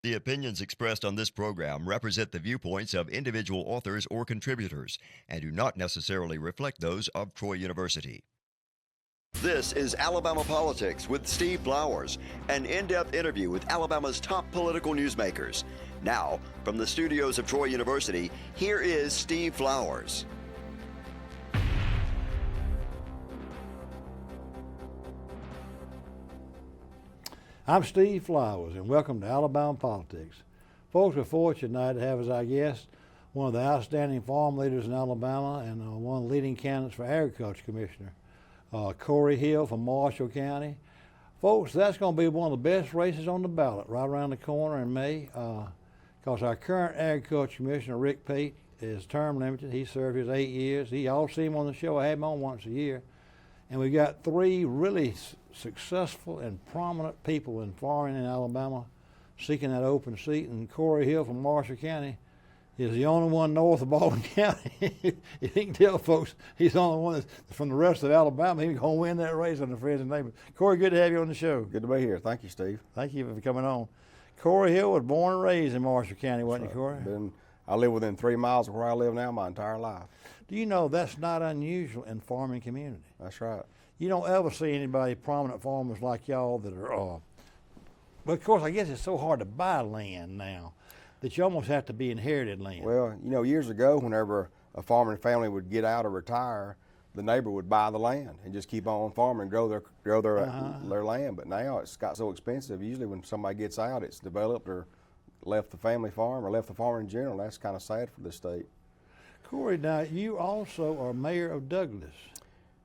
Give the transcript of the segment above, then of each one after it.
The opinions expressed on this program represent the viewpoints of individual authors or contributors and do not necessarily reflect those of Troy University. This is Alabama Politics with Steve Flowers, an in-depth interview with Alabama's top political newsmakers. Now, from the studios of Troy University, here is Steve Flowers. I'm Steve Flowers, and welcome to Alabama Politics. Folks, we're fortunate tonight to have as our guest one of the outstanding farm leaders in Alabama and one of the leading candidates for Agriculture Commissioner, Corey Hill from Marshall County. Folks, that's going to be one of the best races on the ballot right around the corner in May, because our current Agriculture Commissioner, Rick Pate, is term limited. He served his 8 years. Y'all see him on the show. I have him on once a year. And we've got three really successful and prominent people in farming in Alabama seeking that open seat. And Corey Hill from Marshall County is the only one north of Baldwin County. If you can tell folks, he's the only one that's from the rest of Alabama. He's going to win that race on the friends and neighbors. Corey, good to have you on the show. Good to be here. Thank you, Steve. Thank you for coming on. Corey Hill was born and raised in Marshall County, wasn't you, Corey? I live within 3 miles of where I live now my entire life. Do you know that's not unusual in farming community? That's right. You don't ever see anybody, prominent farmers like y'all, that are, but of course, I guess it's so hard to buy land now that you almost have to be inherited land. Well, you know, years ago, whenever a farming family would get out or retire, the neighbor would buy the land and just keep on farming and grow their land. But now it's got so expensive. Usually when somebody gets out, it's developed or left the family farm or left the farm in general. That's kind of sad for the state. Corey, now you also are mayor of Douglas.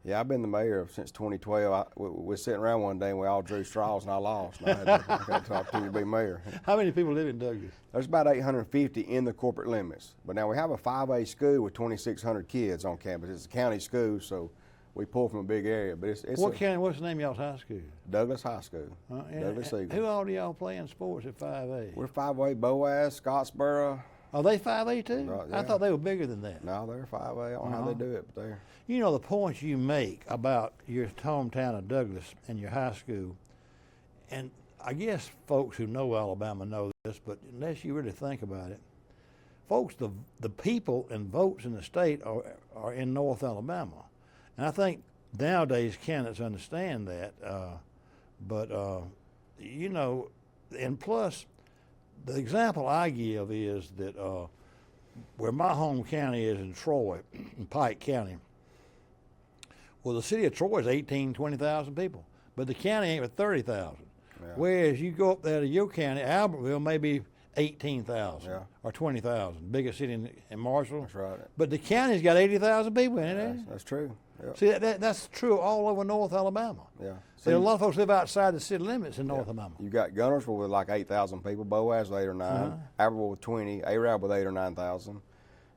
Yeah, I've been the mayor since 2012. We were sitting around one day and we all drew straws and I lost. And I had the opportunity to be mayor. How many people live in Douglas? There's about 850 in the corporate limits. But now we have a 5A school with 2,600 kids on campus. It's a county school, so we pull from a big area. But it's what's the name of y'all's high school? Douglas High School. Douglas Eagle. Who all do y'all play in sports at 5A? We're 5A, Boaz, Scottsboro. Are they 5A too? Right, yeah. I thought they were bigger than that. No, they're 5A. I don't know how they do it, but they're. You know, the points you make about your hometown of Douglas and your high school, and I guess folks who know Alabama know this, but unless you really think about it, folks, the people and votes in the state are in North Alabama. And I think nowadays candidates understand that, but you know, and plus, the example I give is that where my home county is in Troy, in Pike County, well, the city of Troy is 20,000 people, but the county ain't but 30,000. Yeah. Whereas you go up there to your county, Albertville, maybe 18,000 or 20,000, biggest city in Marshall. That's right. But the county's got 80,000 people in it. That's true. Yep. See, that's true all over North Alabama. Yeah. So a lot of folks live outside the city limits in North Alabama. You got Gunnersville with like 8,000 people, Boaz with 8 or 9, Aberville with 20, Arab with 8 or 9,000,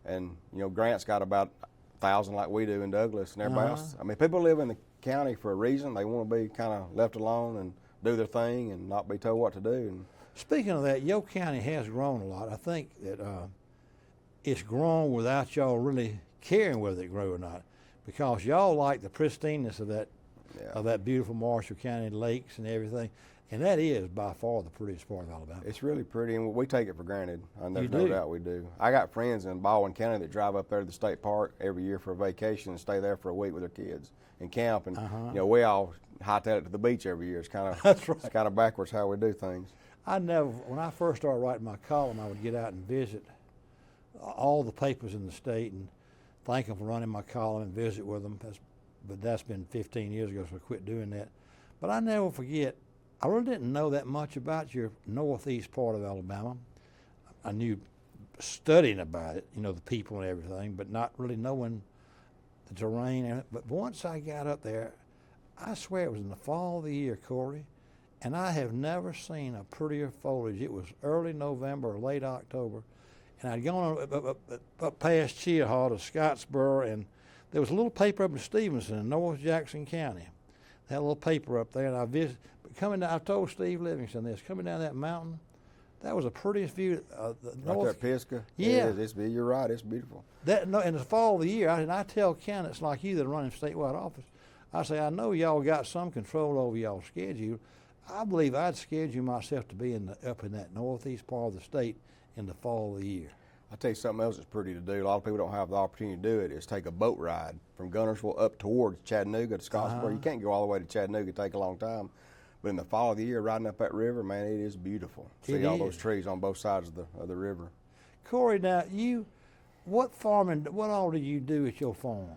and you know Grant's got about 1,000 like we do in Douglas, and everybody else. I mean, people live in the county for a reason. They want to be kind of left alone and do their thing and not be told what to do. And speaking of that, your county has grown a lot. I think that it's grown without y'all really caring whether it grew or not, because y'all like the pristineness of that beautiful Marshall County lakes and everything, and that is by far the prettiest part of Alabama. It's really pretty, and we take it for granted. There's no doubt we do. I got friends in Baldwin County that drive up there to the state park every year for a vacation and stay there for a week with their kids and camp. And you know, we all hightail it to the beach every year. It's kind of it's kind of backwards how we do things. When I first started writing my column, I would get out and visit all the papers in the state and thank them for running my column and visit with them. But that's been 15 years ago, so I quit doing that. But I never forget, I really didn't know that much about your northeast part of Alabama. I knew studying about it, you know, the people and everything, but not really knowing the terrain. But once I got up there, I swear it was in the fall of the year, Corey, and I have never seen a prettier foliage. It was early November or late October, and I'd gone up past Cheaha to Scottsboro, and there was a little paper up in Stevenson in North Jackson County. They had a little paper up there, and I visited. I told Steve Livingston this, coming down that mountain, that was the prettiest view. Right there at Pisgah? Yeah. You're right, it's beautiful. In the fall of the year, I tell candidates like you that are running statewide office, I say, I know y'all got some control over y'all's schedule. I believe I'd schedule myself to be up in that northeast part of the state in the fall of the year. I'll tell you something else that's pretty to do. A lot of people don't have the opportunity to do it. Is take a boat ride from Guntersville up towards Chattanooga to Scottsboro. You can't go all the way to Chattanooga; it take a long time. But in the fall of the year, riding up that river, man, it is beautiful. See all those trees on both sides of the river. Corey, now what all do you do at your farm?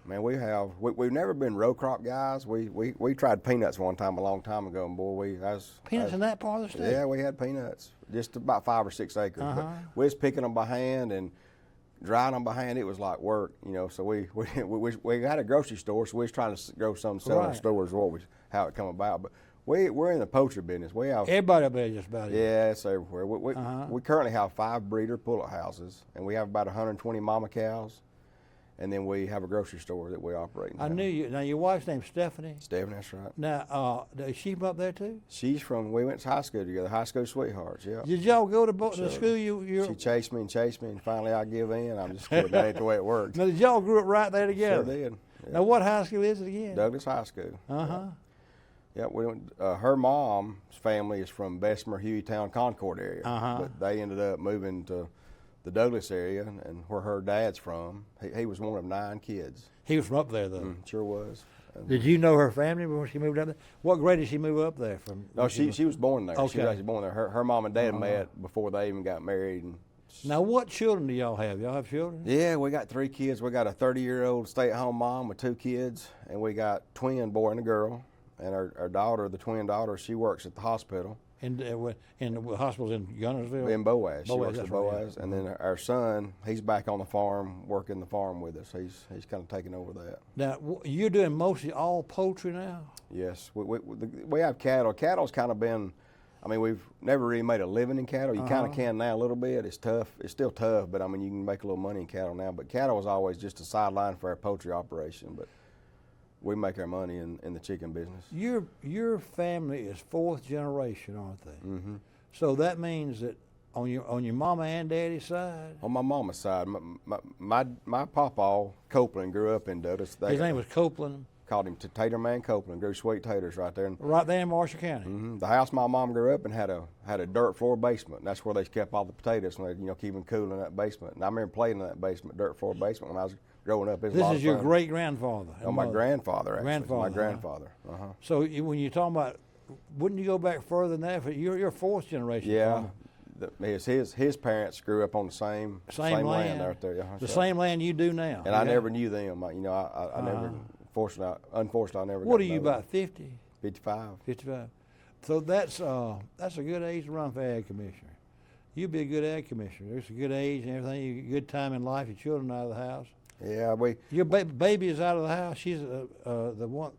Man, we've never been row crop guys. We tried peanuts one time a long time ago, and boy, Peanuts in that part of the state? Yeah, we had peanuts, just about 5 or 6 acres. But we was picking them by hand and drying them by hand. It was like work, you know. So we had a grocery store, so we was trying to grow some sell in stores. How it come about, but we're in the poultry business. We have everybody up there just about it. Yeah, it's everywhere. We currently have 5 breeder pullet houses, and we have about 120 mama cows. And then we have a grocery store that we operate in. I knew you. Now, your wife's name's Stephanie? Stephanie, that's right. Now, is she from up there, too? We went to high school together, high school sweethearts, yeah. Did y'all go to the school She chased me, and finally I give in. I'm just kidding. That ain't the way it works. Now, did y'all grew up right there together? Sure did. Yeah. Now, what high school is it again? Douglas High School. Uh-huh. Yeah, we went, her mom's family is from Bessemer, Hueytown, Concord area. But they ended up moving to the Douglas area, and where her dad's from. He was one of 9 kids. He was from up there, though. Sure was. Did you know her family before she moved up there? What grade did she move up there from? No, she was born there. Okay. She was actually born there. Her mom and dad met before they even got married. And now, what children do y'all have? Y'all have children? Yeah, we got 3 kids. We got a 30-year-old stay-at-home mom with 2 kids, and we got twin boy and a girl. And our daughter, the twin daughter, she works at the hospital. In the hospitals in Guntersville? In Boaz. She works at Boaz. Right. And then our son, he's back on the farm, working the farm with us. He's kind of taking over that. Now, you're doing mostly all poultry now? Yes. We have cattle. Cattle's kind of been, I mean, we've never really made a living in cattle. You kind of can now a little bit. It's tough. It's still tough, but I mean, you can make a little money in cattle now. But cattle was always just a sideline for our poultry operation. But we make our money in the chicken business. Your family is 4th generation, aren't they? Mm-hmm. So that means that on your mama and daddy's side. On my mama's side, my papa Copeland grew up in Douglas. His name was Copeland. Called him Tater Man Copeland. Grew sweet taters right there. Right there in Marshall County. Mm-hmm. The house my mom grew up in had a dirt floor basement. And that's where they kept all the potatoes, and they keep them cool in that basement. And I remember playing in that basement, dirt floor basement, when I was growing up. This is your great grandfather. Oh, my grandfather, actually. Grandfather. My grandfather. Uh-huh. So when you're talking about, wouldn't you go back further than that? You're 4th generation. Yeah. His parents grew up on the same land right there. Yeah, the same land you do now. And I never knew them. I never, unfortunately, I never. What are you, about 50? 55. 55. So that's a good age to run for ag commissioner. You'd be a good ag commissioner. It's a good age and everything. Good time in life. Your children out of the house. Yeah, your baby is out of the house. She's the one.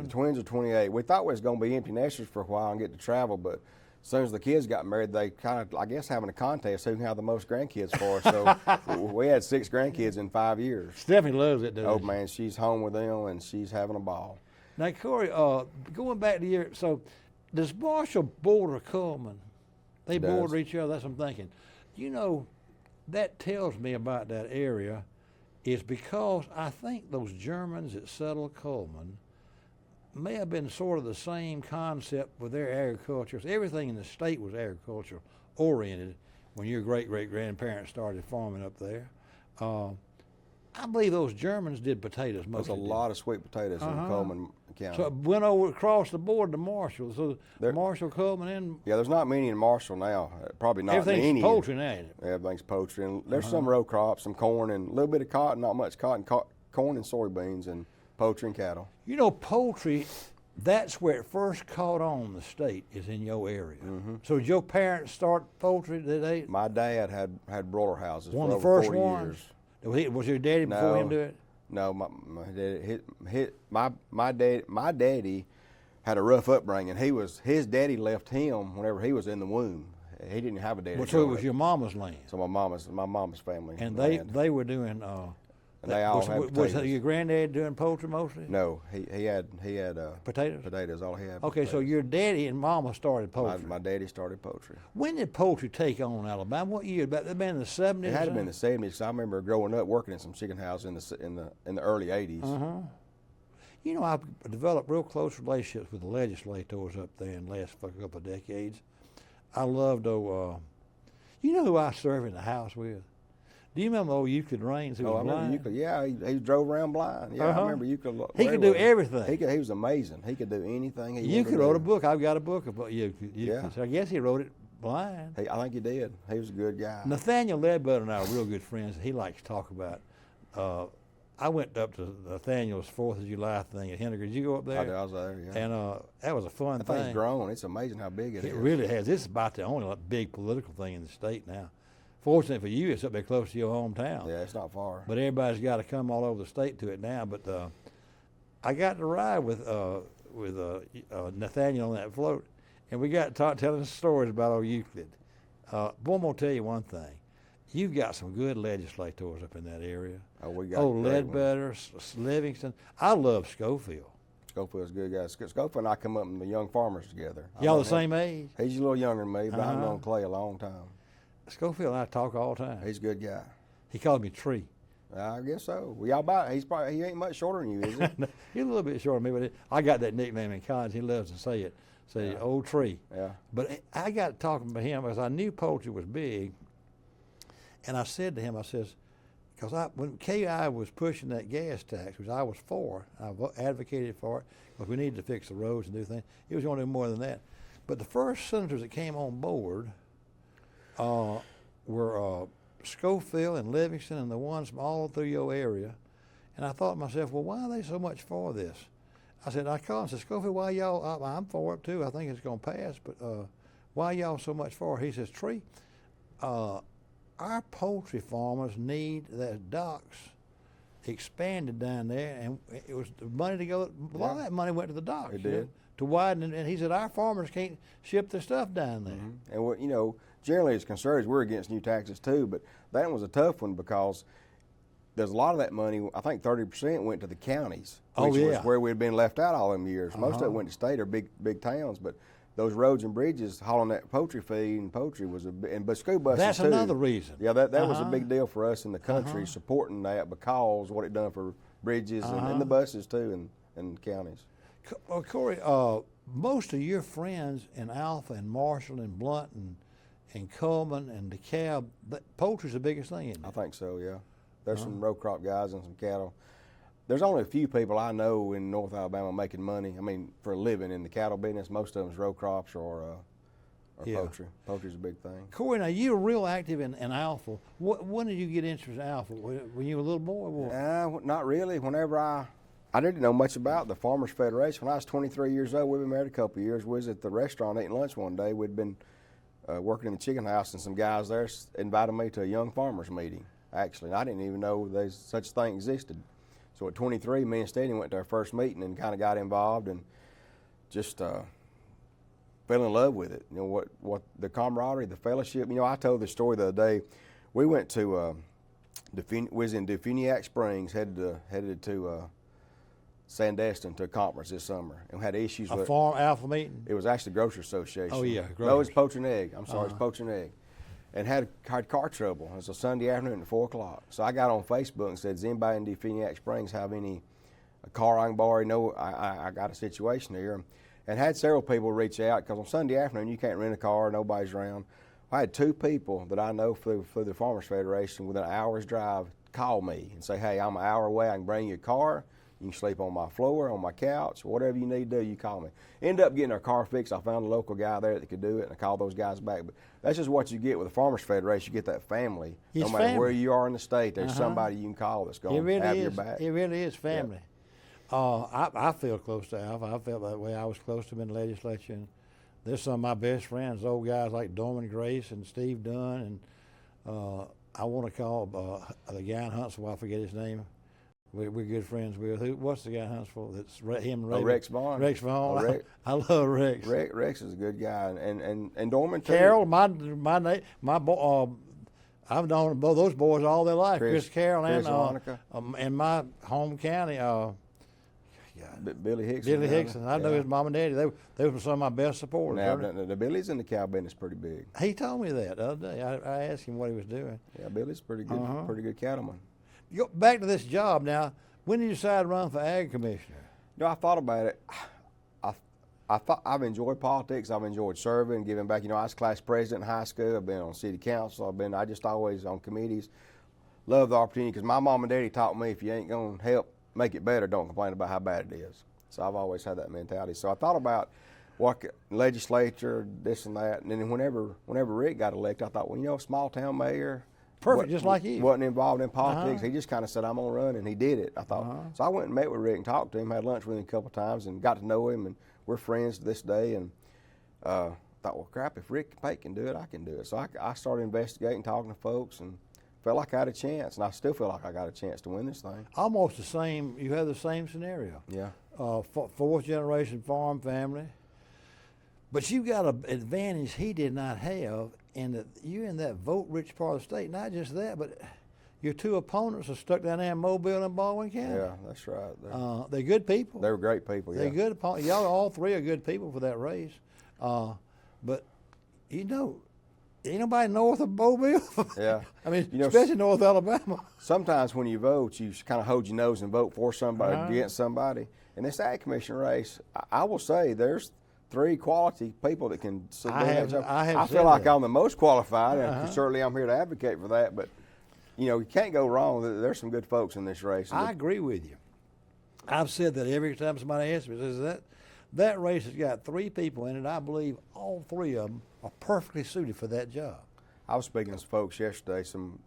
Twins are 28. We thought we was going to be empty nesters for a while and get to travel, but as soon as the kids got married, they kind of, I guess, having a contest who can have the most grandkids for us. So we had 6 grandkids in 5 years. Stephanie loves it, doesn't she? Oh man, she's home with them and she's having a ball. Now, Corey, going back to so does Marshall border Cullman? They border each other. That's what I'm thinking. That tells me about that area. Is because I think those Germans that settled Cullman may have been sort of the same concept with their agriculture. Everything in the state was agricultural oriented when your great-great-grandparents started farming up there. I believe those Germans did potatoes mostly. There's a lot of sweet potatoes in Cullman County. So it went over across the board to Marshall. So Marshall, Cullman, and yeah, there's not many in Marshall now. Probably not many. Everything's poultry now, ain't it? Everything's poultry, and there's some row crops, some corn, and a little bit of cotton. Not much cotton, corn and soybeans, and poultry and cattle. Poultry. That's where it first caught on in the state, is in your area. Mm-hmm. So did your parents start poultry? My dad had broiler houses one for of the over first 40 ones? years. Was your daddy before him do it? No, my daddy had a rough upbringing. His daddy left him whenever he was in the womb. He didn't have a daddy. So it was your mama's land. So my mama's family. And they were doing. And they all had potatoes. Was your granddad doing poultry mostly? No, he had potatoes. Potatoes, all he had. Okay, potatoes. so your daddy and mama started poultry. My daddy started poultry. When did poultry take on in Alabama? What year? About been in the 70s. It had to been in the 70s. I remember growing up working in some chicken houses in the early 80s. You know, I've developed real close relationships with the legislators up there in the last couple of decades. I loved, you know who I served in the House with? Do you remember old Euclid Raines, who was I remember blind? Euclid. Yeah, he drove around blind. Yeah, I remember Euclid. He could do everything. He was amazing. He could do anything he wanted Euclid to wrote do. a book. I've got a book about Euclid. Yeah. So I guess he wrote it blind. I think he did. He was a good guy. Nathaniel Ledbetter and I are real good friends. He likes to talk about. I went up to Nathaniel's 4th of July thing at Henniker. Did you go up there? I was there, yeah. And that was a fun That thing. thing's grown. It's amazing how big it is. It really has. This is about the only big political thing in the state now. Fortunately for you, it's up there close to your hometown. Yeah, it's not far. But everybody's got to come all over the state to it now. But I got to ride with Nathaniel on that float, and we got to telling stories about old Euclid. Boy, I'm gonna tell you one thing. You've got some good legislators up in that area. Oh, we got Ledbetter, Livingston. I love Schofield. Schofield's a good guy. Schofield and I come up in the Young Farmers together. Y'all the same age? He's a little younger than me, but I've known Clay a long time. Schofield and I talk all the time. He's a good guy. He called me Tree. I guess so. We all about. He ain't much shorter than you, is he? He's a little bit shorter than me, but I got that nickname in college. He loves to say it. Say, old Tree. Yeah. But I got talking to him because I knew poultry was big. And I said to him, I says, because when KI was pushing that gas tax, which I was for, I advocated for it, because we needed to fix the roads and do things. He was going to do more than that. But the first senators that came on board were Schofield and Livingston and the ones from all through your area. And I thought to myself, well, why are they so much for this? I said, I called and said, Schofield, why y'all, I'm for it too. I think it's going to pass, but why y'all so much for it? He says, Tree, our poultry farmers need their docks expanded down there, and it was the money to go. A lot of that money went to the docks. It did. To widen, and he said our farmers can't ship their stuff down there. Mm-hmm. And what generally as conservatives, we're against new taxes too, but that one was a tough one because there's a lot of that money. I think 30% went to the counties, which was where we'd been left out all them years. Most of it went to state or big towns, but those roads and bridges hauling that poultry feed and poultry was but school buses That's too. another reason. Yeah, that was a big deal for us in the country supporting that because what it done for bridges and the buses too and counties. Corey, most of your friends in Alpha and Marshall and Blunt and Coleman and DeKalb, poultry's the biggest thing, isn't it? I think so, yeah. There's some row crop guys and some cattle. There's only a few people I know in North Alabama making money. I mean, for a living in the cattle business. Most of them's row crops or poultry. Poultry's a big thing. Corey, now you were real active in Alpha. When did you get interested in Alpha? When you were a little boy? Not really. Whenever I didn't know much about the Farmers Federation. When I was 23 years old, we'd been married a couple of years. We was at the restaurant eating lunch one day. We'd been working in the chicken house, and some guys there invited me to a young farmers meeting, actually. And I didn't even know there's such a thing existed. So at 23, me and Steady went to our first meeting and kind of got involved and just fell in love with it. You know, what the camaraderie, the fellowship. You know, I told this story the other day. We went to, was in Defuniak Springs, headed to Sandestin to a conference this summer, and had issues with farm Alpha meeting. It was actually the Grocery Association. Oh yeah, No, it's Poaching Egg. I'm sorry, it's Poaching Egg. And had car trouble. It was a Sunday afternoon at 4 o'clock. So I got on Facebook and said, does anybody in Defuniak Springs have any car I can borrow? No, I got a situation here. And had several people reach out because on Sunday afternoon you can't rent a car, nobody's around. I had 2 people that I know through the Farmers Federation within an hour's drive call me and say, hey, I'm an hour away, I can bring you a car. You can sleep on my floor, on my couch, whatever you need to do, you call me. End up getting our car fixed. I found a local guy there that could do it, and I called those guys back. But that's just what you get with the Farmers Federation. You get that family. No matter where you are in the state, there's somebody you can call that's going to have your back. It really is family. Yep. I feel close to Alpha. I felt that way. I was close to him in the legislature. And there's some of my best friends, old guys like Dorman Grace and Steve Dunn. And I want to call the guy in Huntsville, I forget his name. We're good friends with. What's the guy in Huntsville? That's him and Ray. Rex Vaughn. Rex Vaughn. I love Rex. Rex is a good guy, and Dorman too. Carroll, my boy. I've known both those boys all their life. Chris Carroll and my home county. Billy Hickson. Billy Hickson. I know his mom and daddy. They were some of my best supporters. Now the Billy's in the cow business pretty big. He told me that the other day. I asked him what he was doing. Yeah, Billy's pretty good cattleman. Go back to this job now. When did you decide to run for ag commissioner? You know, I thought about it. I thought I've enjoyed politics. I've enjoyed serving, giving back. You know, I was class president in high school. I've been on city council. I just always on committees. Love the opportunity because my mom and daddy taught me if you ain't gonna help make it better, don't complain about how bad it is. So I've always had that mentality. So I thought about what legislature, this and that, and then whenever Rick got elected, I thought, well, you know, small town mayor. Perfect, just like you. Wasn't involved in politics. He just kind of said, I'm going to run, and he did it. I thought. So I went and met with Rick and talked to him, had lunch with him a couple of times, and got to know him, and we're friends to this day. And thought, well, crap, if Rick Pate can do it, I can do it. So I started investigating, talking to folks, and felt like I had a chance, and I still feel like I got a chance to win this thing. Almost the same. You have the same scenario. Yeah. Fourth generation farm family. But you've got an advantage he did not have in that you're in that vote-rich part of the state. Not just that, but your two opponents are stuck down there in Mobile and Baldwin County. Yeah, that's right. They're good people. They were great people. They're Yeah. good opponents. Y'all all three are good people for that race. But you know, ain't nobody north of Mobile. Yeah. I mean, You know, especially North Alabama. Sometimes when you vote, you kind of hold your nose and vote for somebody against somebody. In this Ag Commission race, I will say there's 3 quality people that can do that job. I feel like I'm the most qualified, and certainly I'm here to advocate for that. But you know, you can't go wrong. There's some good folks in this race. I agree with you. I've said that every time somebody asks me, says that race has got 3 people in it. I believe all 3 of them are perfectly suited for that job. I was speaking to some folks yesterday, some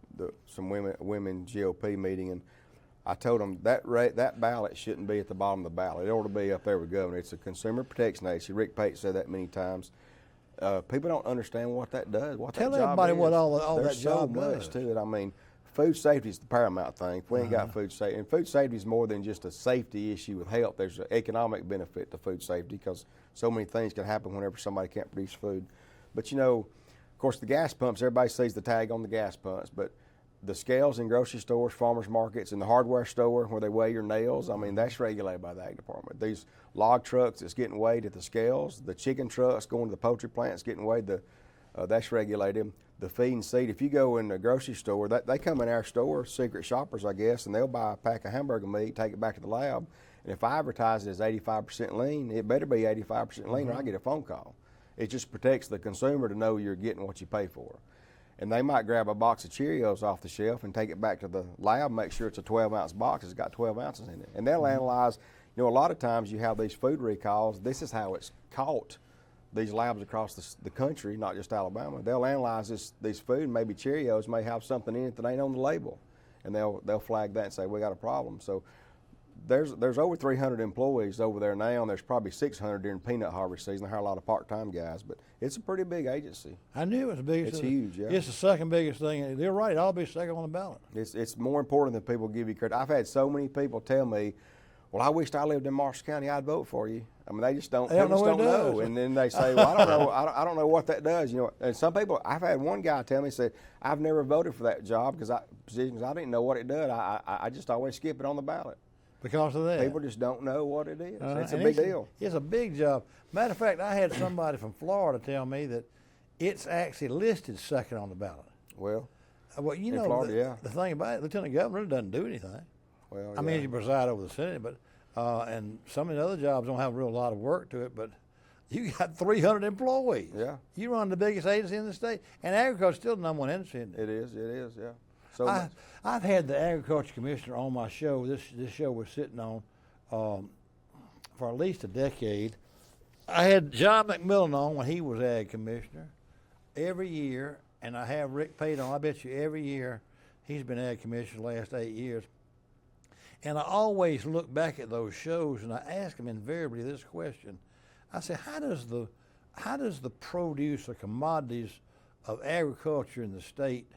women GOP meeting, and I told them that ballot shouldn't be at the bottom of the ballot. It ought to be up there with governor. It's a consumer protection agency. Rick Pate said that many times. People don't understand what that does. Tell everybody what all that job does. There's so much to it. I mean, food safety is the paramount thing. If we ain't got food safety, and food safety is more than just a safety issue with health. There's an economic benefit to food safety because so many things can happen whenever somebody can't produce food. But you know, of course, the gas pumps, everybody sees the tag on the gas pumps, but the scales in grocery stores, farmers markets, and the hardware store where they weigh your nails, I mean, that's regulated by the Ag Department. These log trucks that's getting weighed at the scales, the chicken trucks going to the poultry plants getting weighed, that's regulated. The feed and seed, if you go in the grocery store, they come in our store, secret shoppers, I guess, and they'll buy a pack of hamburger meat, take it back to the lab, and if I advertise it as 85% lean, it better be 85% lean or I get a phone call. It just protects the consumer to know you're getting what you pay for. And they might grab a box of Cheerios off the shelf and take it back to the lab, make sure it's a 12-ounce box, it's got 12 ounces in it. And they'll analyze, you know, a lot of times you have these food recalls, this is how it's caught, these labs across the country, not just Alabama. They'll analyze these food, maybe Cheerios may have something in it that ain't on the label. And they'll flag that and say, we got a problem. So there's over 300 employees over there now, and there's probably 600 during peanut harvest season. They hire a lot of part-time guys, but it's a pretty big agency. I knew it was the biggest. It's huge, yeah. It's the second biggest thing. They're right. I'll be second on the ballot. It's more important than people give you credit. I've had so many people tell me, well, I wished I lived in Marshall County, I'd vote for you. I mean, they just don't know. And then they say, well, I don't know. I don't know what that does. You know, and some people, I've had one guy tell me, said, I've never voted for that job because I didn't know what it did. I just always skip it on the ballot. Because of that. People just don't know what it is. It's a big deal. It's a big job. Matter of fact, I had somebody from Florida tell me that it's actually listed second on the ballot. Well, you in know, Florida, the thing about it, Lieutenant Governor really doesn't do anything. Well, I mean, you preside over the Senate, but and some of the other jobs don't have a real lot of work to it, but you got 300 employees. Yeah. You run the biggest agency in the state, and agriculture is still the number one industry. It is, yeah. So I've had the agriculture commissioner on my show. This show we're sitting on for at least a decade. I had John McMillan on when he was ag commissioner every year, and I have Rick Pate on. I bet you every year he's been ag commissioner the last 8 years. And I always look back at those shows and I ask him invariably this question. I say, how does the produce or commodities of agriculture in the state,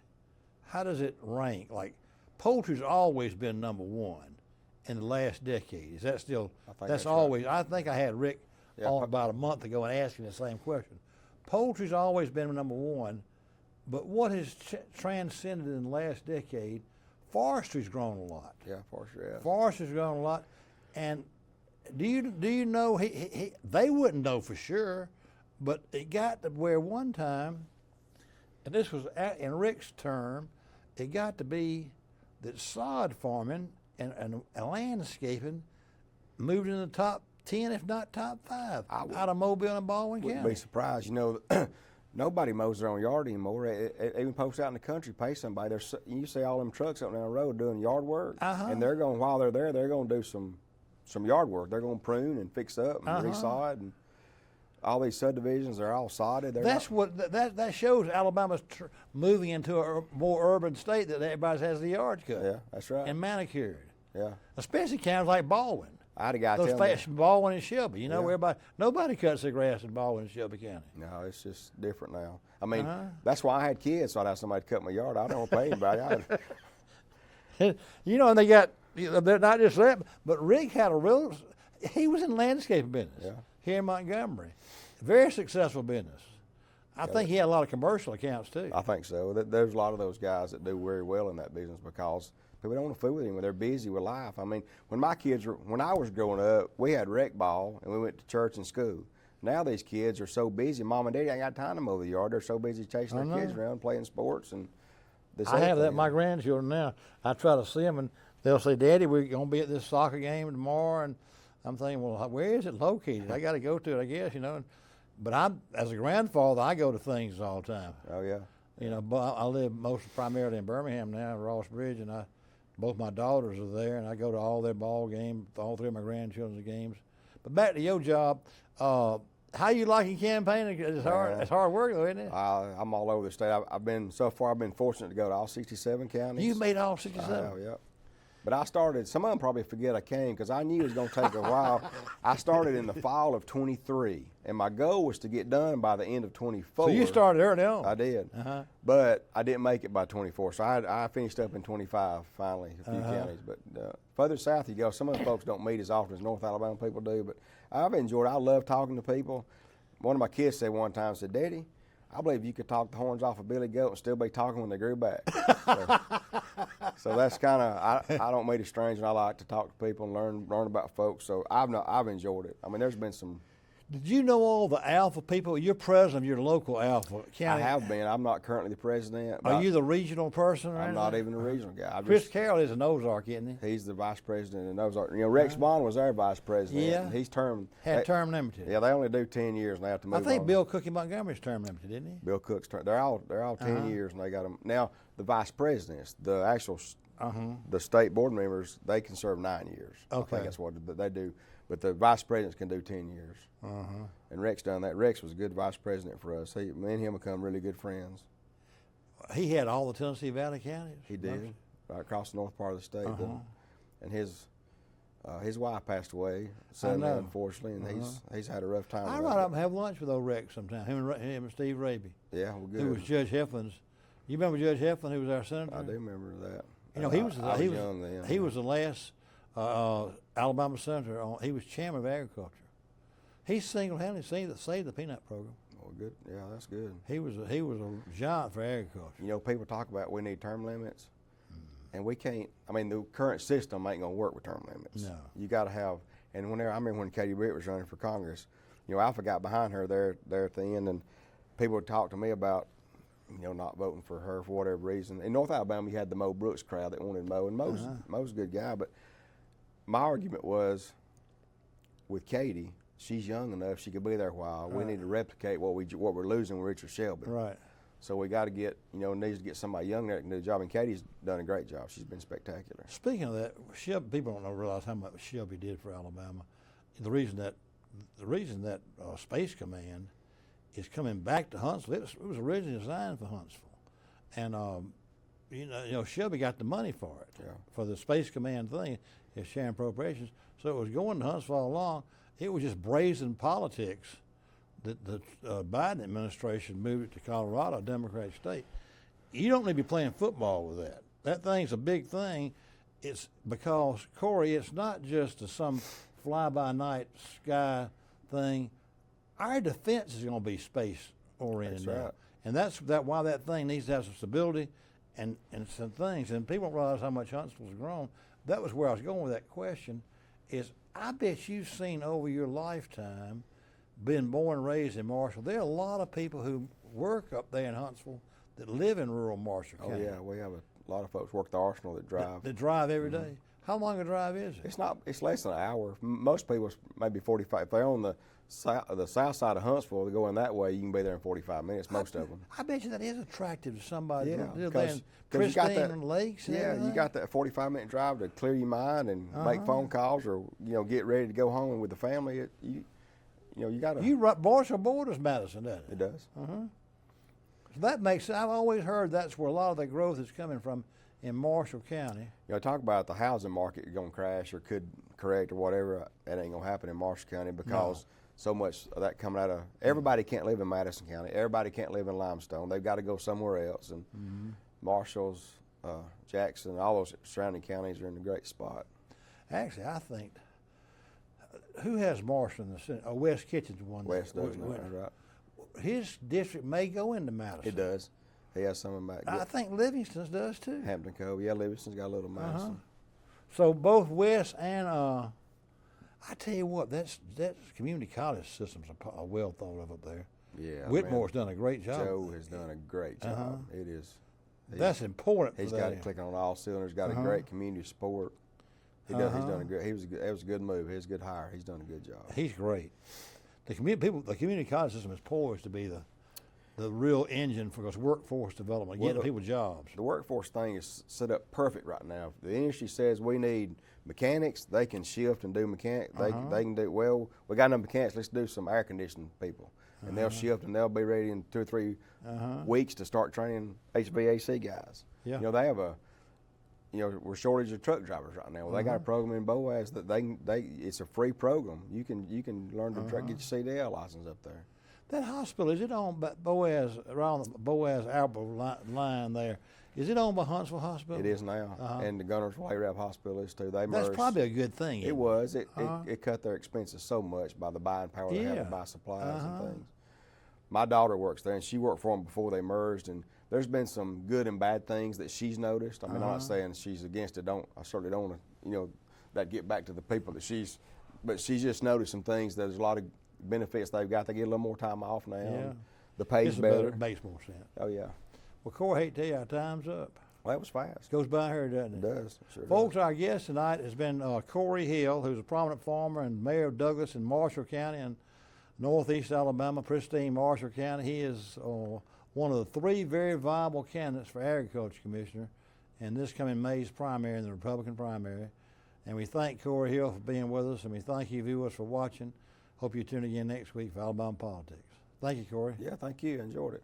how does it rank? Like, poultry's always been number one in the last decade. Is that still? That's always. Right. I think I had Rick on about a month ago and asking the same question. Poultry's always been number one, but what has transcended in the last decade? Forestry's grown a lot. Yeah, forestry. Yeah. Forestry's grown a lot, and do you know they wouldn't know for sure, but it got to where one time, and this was in Rick's term, it got to be that sod farming and landscaping moved in the top 10, if not top 5, out of Mobile and Baldwin Wouldn't County. be surprised. Nobody mows their own yard anymore. Even folks out in the country pay somebody. You see all them trucks up down the road doing yard work, and they're going, while they're there, they're going to do some yard work. They're going to prune and fix up and resod, and all these subdivisions are all sodded. That shows Alabama's moving into a more urban state, that everybody has the yards cut. Yeah, that's right. And manicured. Yeah. Especially counties like Baldwin. I had a guy Those tell me. Baldwin and Shelby. Nobody cuts their grass in Baldwin and Shelby County. No, it's just different now. I mean, that's why I had kids, so I'd have somebody to cut my yard. I don't pay anybody. And they got, they're not just that, but Rick had he was in landscaping business here in Montgomery. Very successful business. I think he had a lot of commercial accounts too. I think so. There's a lot of those guys that do very well in that business because people don't want to fool with him when they're busy with life. I mean, when I was growing up, we had rec ball and we went to church and school. Now these kids are so busy, mom and dad ain't got time to mow the yard. They're so busy chasing their kids around, playing sports and this. I have that with my grandchildren now. I try to see them and they'll say, "Daddy, we're going to be at this soccer game tomorrow," and I'm thinking, well, where is it located? I got to go to it, I guess, But as a grandfather, I go to things all the time. Oh yeah. But I live primarily in Birmingham now, Ross Bridge, and both my daughters are there, and I go to all their ball games, all 3 of my grandchildren's games. But back to your job, how you liking campaigning? It's hard. It's hard work, though, isn't it? I'm all over the state. I've been fortunate to go to all 67 counties. You made all 67. Yep. But I started. Some of them probably forget I came because I knew it was going to take a while. I started in the fall of 23, and my goal was to get done by the end of 24. So you started early on. I did, but I didn't make it by 24. So I finished up in 25 finally, a few counties. But further south you go, some of the folks don't meet as often as North Alabama people do. But I've enjoyed it. I love talking to people. One of my kids said one time, "Daddy, I believe you could talk the horns off a billy goat and still be talking when they grew back." So that's kind of, I don't meet a stranger. I like to talk to people and learn about folks. So I've enjoyed it. I mean, there's been some. Did you know all the Alpha people? You're president of your local Alpha county. I have been. I'm not currently the president. Are you the regional person? Or I'm not even the regional guy. Chris Carroll is an Ozark, isn't he? He's the vice president in Ozark. Rex Bond was our vice president. Yeah. He's term limited. Yeah, they only do 10 years now to move on. I think Bill Cook in Montgomery's term limited, didn't he? Bill Cook's term. They're all 10 years, and they got them now. The vice presidents, the actual the state board members, they can serve 9 years. Okay. I think that's what they do. But the vice presidents can do 10 years. And Rex done that. Rex was a good vice president for us. Me and him become really good friends. He had all the Tennessee Valley counties? He did, right across the north part of the state. And his wife passed away suddenly, unfortunately, and he's had a rough time. I ride up and have lunch with old Rex sometime, him and Steve Raby. Yeah, well, good. Who was Judge Heflin's. You remember Judge Heflin, who was our senator? I do remember that. He was young then. He was the last Alabama senator. He was chairman of agriculture. He single-handedly saved the peanut program. Oh, good. Yeah, that's good. He was a giant for agriculture. People talk about we need term limits, and we can't. I mean, the current system ain't gonna work with term limits. No. You got to have. And I remember when Katie Britt was running for Congress, Alpha got behind her there at the end, and people would talk to me about, not voting for her for whatever reason. In North Alabama, you had the Mo Brooks crowd that wanted Mo, and Mo's a good guy. But my argument was, with Katie, she's young enough; she could be there a while. We need to replicate what we're losing with Richard Shelby. Right. So we got to get, needs to get somebody young that can do the job. And Katie's done a great job. She's been spectacular. Speaking of that, Shelby, people don't realize how much Shelby did for Alabama. The reason that Space Command is coming back to Huntsville. It was originally designed for Huntsville, and Shelby got the money for it, for the Space Command thing, his sharing appropriations. So it was going to Huntsville all along. It was just brazen politics that the Biden administration moved it to Colorado, a Democratic state. You don't need to be playing football with that. That thing's a big thing. It's because, Corey, it's not just some fly-by-night sky thing. Our defense is going to be space-oriented now. And that's why that thing needs to have some stability and some things. And people don't realize how much Huntsville's grown. That was where I was going with that question, is I bet you've seen over your lifetime, been born and raised in Marshall, there are a lot of people who work up there in Huntsville that live in rural Marshall County. Oh, yeah, we have a lot of folks work the Arsenal that drive. That drive every day. How long a drive is it? It's less than an hour. Most people maybe 45. If they're on the south side of Huntsville, they go in that way. You can be there in 45 minutes. Most of them. I bet you that is attractive to somebody. Yeah, Live there in pristine lakes. And yeah, everything. you got that 45-minute drive to clear your mind and make phone calls, or get ready to go home with the family. You got to. Marshall borders Madison, doesn't it? It does. So that makes sense. I've always heard that's where a lot of the growth is coming from in Marshall County. Talk about the housing market going to crash or could correct or whatever. That ain't going to happen in Marshall County because so much of that coming out of. Everybody can't live in Madison County. Everybody can't live in Limestone. They've got to go somewhere else. And Marshall's, Jackson, all those surrounding counties are in a great spot. Actually, I think who has Marshall in the center? West Kitchen's one. West does, right? His district may go into Madison. It does. He has some in back. I think Livingston's does too. Hampton Cove, yeah, Livingston's got a little Madison. So both West and I tell you what, that community college system's a well thought of up there. Yeah, Whitmore's done a great job. Joe has done a great job. It is. That's important. He's got it clicking on all cylinders. Got a great community support. He's done a good. That was a good move. He was a good hire. He's done a good job. He's great. The community college system is poised to be the real engine for workforce development, getting people jobs. The workforce thing is set up perfect right now. If the industry says we need mechanics, they can shift and do mechanic. They can do, well, we got enough mechanics, let's do some air conditioning people. And they'll shift and they'll be ready in 2 or 3 weeks to start training HVAC guys. Yeah. They have we're shortage of truck drivers right now. Well, they got a program in Boaz that it's a free program. You can learn to get your CDL license up there. That hospital, is it on Boaz, around the Boaz Albert line there? Is it owned by Huntsville Hospital? It is now, and the Gunnersville ARAB Hospital is too. They That's merged. probably a good thing. It was. It cut their expenses so much by the buying power they had to buy supplies and things. My daughter works there, and she worked for them before they merged, and there's been some good and bad things that she's noticed. I mean, I'm not saying she's against it. I certainly don't want to, that get back to the people that but she's just noticed some things. There's a lot of benefits they've got. They get a little more time off now. Yeah. The pay's better. It makes more sense. Oh, yeah. Well, Corey, I hate to tell you, our time's up. Well, that was fast. Goes by here, doesn't it? It does. Sure Folks, does. our guest tonight has been Corey Hill, who's a prominent farmer and mayor of Douglas in Marshall County and northeast Alabama, pristine Marshall County. He is one of the 3 very viable candidates for agriculture commissioner in this coming May's primary, in the Republican primary. And we thank Corey Hill for being with us, and we thank you viewers for watching. Hope you tune again next week for Alabama Politics. Thank you, Corey. Yeah, thank you. Enjoyed it.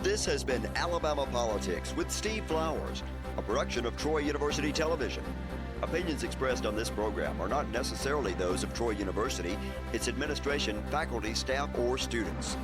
This has been Alabama Politics with Steve Flowers, a production of Troy University Television. Opinions expressed on this program are not necessarily those of Troy University, its administration, faculty, staff, or students.